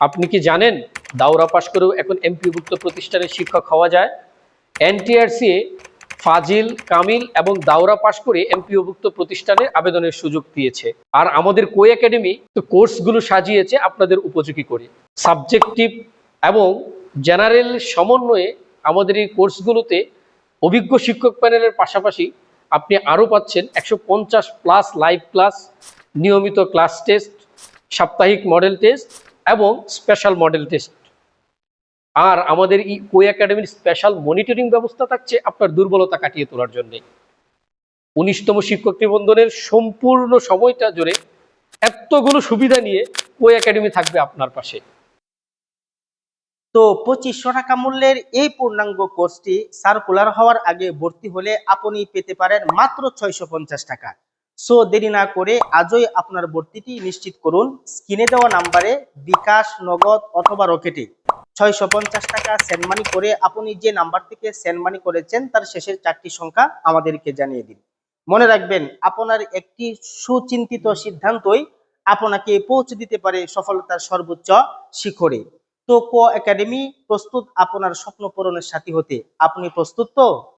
আপনি কি জানেন দাওরা পাশ করেও এখন এমপিওভুক্ত প্রতিষ্ঠানের শিক্ষক হওয়া যায়? এনটিআরসি ফাজিল, কামিল এবং দাওরা পাশ করে এমপিওভুক্ত প্রতিষ্ঠানে আবেদনের সুযোগ দিয়েছে। আর আমাদের কো একাডেমি তো কোর্সগুলো সাজিয়েছে আপনাদের উপযোগী করে। সাবজেক্টিভ এবং জেনারেল সমন্বয়ে আমাদের এই কোর্সগুলোতে অভিজ্ঞ শিক্ষক প্যানেলের পাশাপাশি আপনি আরও পাচ্ছেন 150+ লাইভ ক্লাস, নিয়মিত ক্লাস টেস্ট, সাপ্তাহিক মডেল টেস্ট এবং স্পেশাল মডেল টেস্ট। আর আমাদের এই কো একাডেমির স্পেশাল মনিটরিং ব্যবস্থা থাকছে আপনার দুর্বলতা কাটিয়ে তোলার জন্য। 19তম শিক্ষক নিবন্ধনের সম্পূর্ণ সময়টা জুড়ে এতগুলো সুবিধা নিয়ে কো একাডেমি থাকবে আপনার পাশে। তো 2500 টাকা মূল্যের এই পূর্ণাঙ্গ কোর্সটি সার্কুলার হওয়ার আগে ভর্তি হলে আপনি পেতে পারেন মাত্র 650 টাকা। সো দেরি না করে আজই আপনার ভর্তিটি নিশ্চিত করুন। স্ক্রিনে দেওয়া নাম্বারে বিকাশ, নগদ অথবা রকেটে 650 টাকা সেন্ড মানি করে আপনি যে নাম্বার থেকে সেন্ড মানি করেছেন তার শেষের 4টি সংখ্যা আমাদেরকে জানিয়ে দিন। মনে রাখবেন, আপনার একটি সুচিন্তিত সিদ্ধান্তই আপনাকে পৌঁছে দিতে পারে সফলতার সর্বোচ্চ শিখরে। তো কো একাডেমি প্রস্তুত আপনার স্বপ্ন পূরণের সাথী হতে। আপনি প্রস্তুত তো?